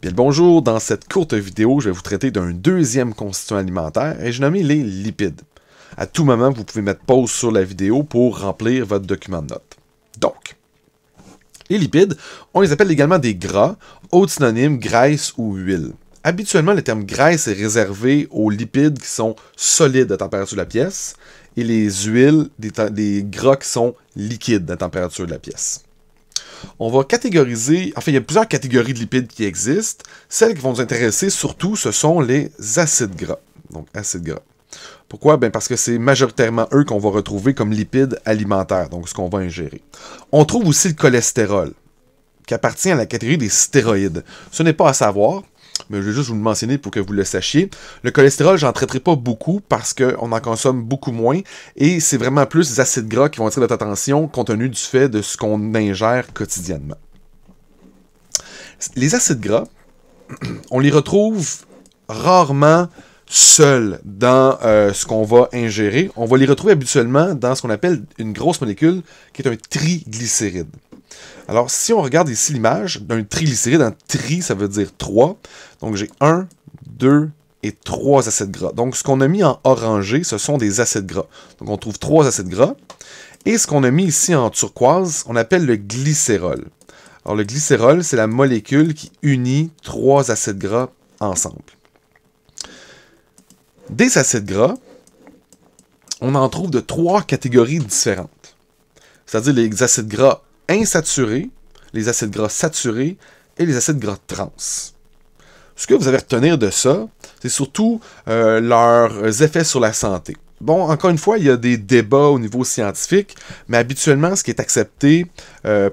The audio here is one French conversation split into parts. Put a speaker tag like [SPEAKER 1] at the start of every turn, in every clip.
[SPEAKER 1] Bien le bonjour, dans cette courte vidéo, je vais vous traiter d'un deuxième constituant alimentaire et j'ai nommé les lipides. À tout moment, vous pouvez mettre pause sur la vidéo pour remplir votre document de notes. Donc, les lipides, on les appelle également des gras, autres synonymes graisse ou huile. Habituellement, le terme graisse est réservé aux lipides qui sont solides à température de la pièce et les huiles, des gras qui sont liquides à température de la pièce. On va catégoriser, il y a plusieurs catégories de lipides qui existent. Celles qui vont nous intéresser surtout, ce sont les acides gras. Donc, acides gras. Pourquoi? Parce que c'est majoritairement eux qu'on va retrouver comme lipides alimentaires, donc ce qu'on va ingérer. On trouve aussi le cholestérol, qui appartient à la catégorie des stéroïdes. Ce n'est pas à savoir, mais je vais juste vous le mentionner pour que vous le sachiez. Le cholestérol, j'en traiterai pas beaucoup parce qu'on en consomme beaucoup moins et c'est vraiment plus les acides gras qui vont attirer notre attention compte tenu du fait de ce qu'on ingère quotidiennement. Les acides gras, on les retrouve rarement seuls dans ce qu'on va ingérer. On va les retrouver habituellement dans ce qu'on appelle une grosse molécule qui est un triglycéride. Alors, si on regarde ici l'image d'un triglycéride, un tri, ça veut dire 3. Donc, j'ai 1, 2 et 3 acides gras. Donc, ce qu'on a mis en orangé, ce sont des acides gras. Donc, on trouve 3 acides gras. Et ce qu'on a mis ici en turquoise, on appelle le glycérol. Alors, le glycérol, c'est la molécule qui unit 3 acides gras ensemble. Des acides gras, on en trouve de 3 catégories différentes. C'est-à-dire les acides gras insaturés, les acides gras saturés et les acides gras trans. Ce que vous avez à retenir de ça, c'est surtout leurs effets sur la santé. Bon, encore une fois, il y a des débats au niveau scientifique, mais habituellement, ce qui est accepté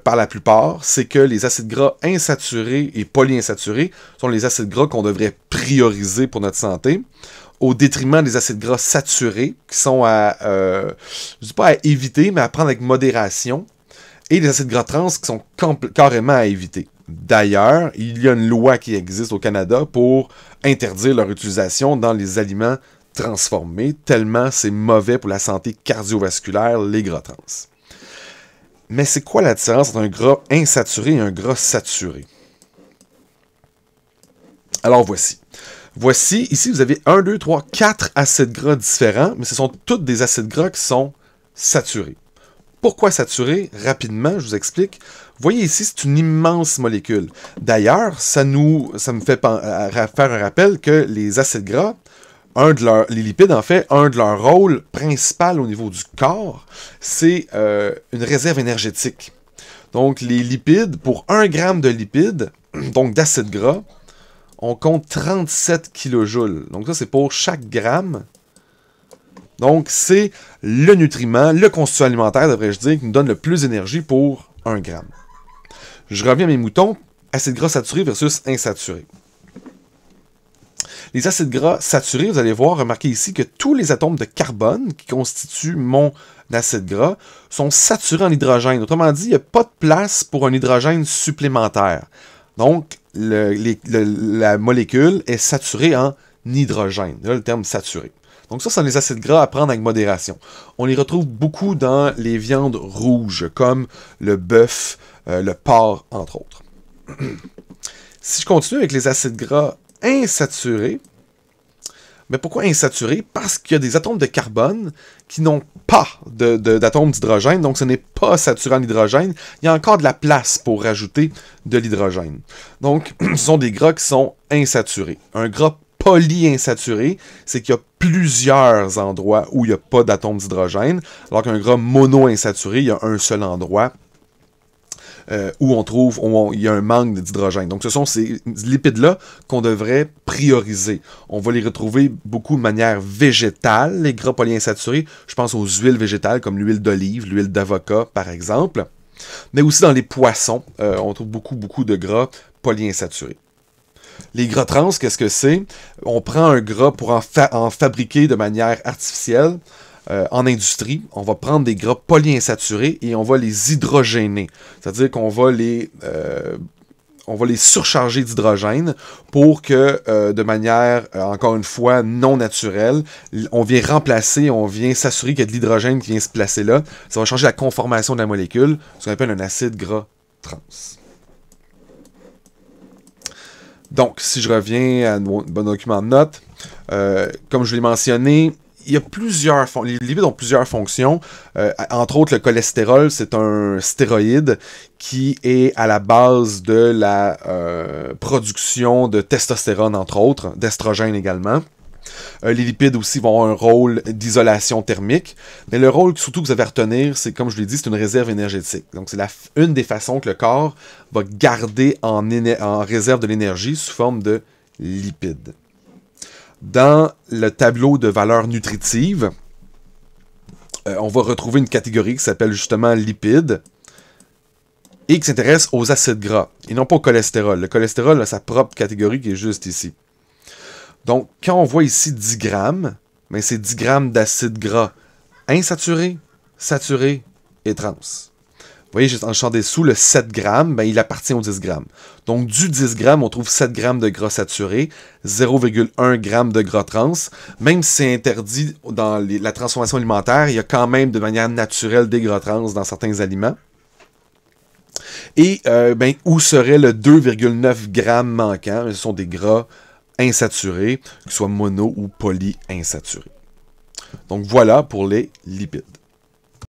[SPEAKER 1] par la plupart, c'est que les acides gras insaturés et polyinsaturés sont les acides gras qu'on devrait prioriser pour notre santé, au détriment des acides gras saturés, qui sont je ne dis pas à éviter, mais à prendre avec modération, et les acides gras trans qui sont carrément à éviter. D'ailleurs, il y a une loi qui existe au Canada pour interdire leur utilisation dans les aliments transformés, tellement c'est mauvais pour la santé cardiovasculaire, les gras trans. Mais c'est quoi la différence entre un gras insaturé et un gras saturé? Alors voici. Voici, ici vous avez 1, 2, 3, 4 acides gras différents, mais ce sont tous des acides gras qui sont saturés. Pourquoi saturé? Rapidement, je vous explique. Vous voyez ici, c'est une immense molécule. D'ailleurs, ça me fait faire un rappel que les acides gras, les lipides, en fait, un de leurs rôles principal au niveau du corps, c'est une réserve énergétique. Donc, les lipides, pour 1 gramme de lipides, donc d'acides gras, on compte 37 kJ. Donc, ça, c'est pour chaque gramme. Donc, c'est le nutriment, le constituant alimentaire, devrais-je dire, qui nous donne le plus d'énergie pour 1 gramme. Je reviens à mes moutons. Acides gras saturés versus insaturés. Les acides gras saturés, vous allez voir, remarquez ici que tous les atomes de carbone qui constituent mon acide gras sont saturés en hydrogène. Autrement dit, il n'y a pas de place pour un hydrogène supplémentaire. Donc, la molécule est saturée en hydrogène. Là, le terme saturé. Donc ça, c'est les acides gras à prendre avec modération. On les retrouve beaucoup dans les viandes rouges, comme le bœuf, le porc, entre autres. Si je continue avec les acides gras insaturés, mais pourquoi insaturés? Parce qu'il y a des atomes de carbone qui n'ont pas d'atomes d'hydrogène, donc ce n'est pas saturé en hydrogène. Il y a encore de la place pour rajouter de l'hydrogène. Donc, ce sont des gras qui sont insaturés. Un gras polyinsaturé, c'est qu'il y a plusieurs endroits où il n'y a pas d'atomes d'hydrogène, alors qu'un gras monoinsaturé, il y a un seul endroit où il y a un manque d'hydrogène. Donc, ce sont ces lipides-là qu'on devrait prioriser. On va les retrouver beaucoup de manière végétale, les gras polyinsaturés. Je pense aux huiles végétales comme l'huile d'olive, l'huile d'avocat, par exemple. Mais aussi dans les poissons, on trouve beaucoup de gras polyinsaturés. Les gras trans, qu'est-ce que c'est? On prend un gras pour en fabriquer de manière artificielle. En industrie, on va prendre des gras polyinsaturés et on va les hydrogéner. C'est-à-dire qu'on va les surcharger d'hydrogène pour que, de manière, encore une fois, non naturelle, on vient s'assurer qu'il y a de l'hydrogène qui vient se placer là. Ça va changer la conformation de la molécule, ce qu'on appelle un acide gras trans. Donc, si je reviens à mon document de notes, comme je l'ai mentionné, il y a les lipides ont plusieurs fonctions. Entre autres, le cholestérol, c'est un stéroïde qui est à la base de la production de testostérone, entre autres, d'estrogène également. Les lipides aussi vont avoir un rôle d'isolation thermique. Mais le rôle surtout que vous avez à retenir, c'est, comme je l'ai dit, c'est une réserve énergétique. Donc, c'est une des façons que le corps va garder en réserve de l'énergie sous forme de lipides. Dans le tableau de valeurs nutritives, on va retrouver une catégorie qui s'appelle justement lipides et qui s'intéresse aux acides gras et non pas au cholestérol. Le cholestérol a sa propre catégorie qui est juste ici. Donc, quand on voit ici 10 grammes, ben c'est 10 grammes d'acides gras insaturés, saturés et trans. Vous voyez, en champ dessous, le 7 grammes, ben, il appartient aux 10 grammes. Donc, du 10 grammes, on trouve 7 grammes de gras saturés, 0,1 g de gras trans. Même si c'est interdit dans la transformation alimentaire, il y a quand même de manière naturelle des gras trans dans certains aliments. Et où serait le 2,9 g manquant? Ce sont des gras insaturés, que ce soit mono ou polyinsaturés. Donc, voilà pour les lipides.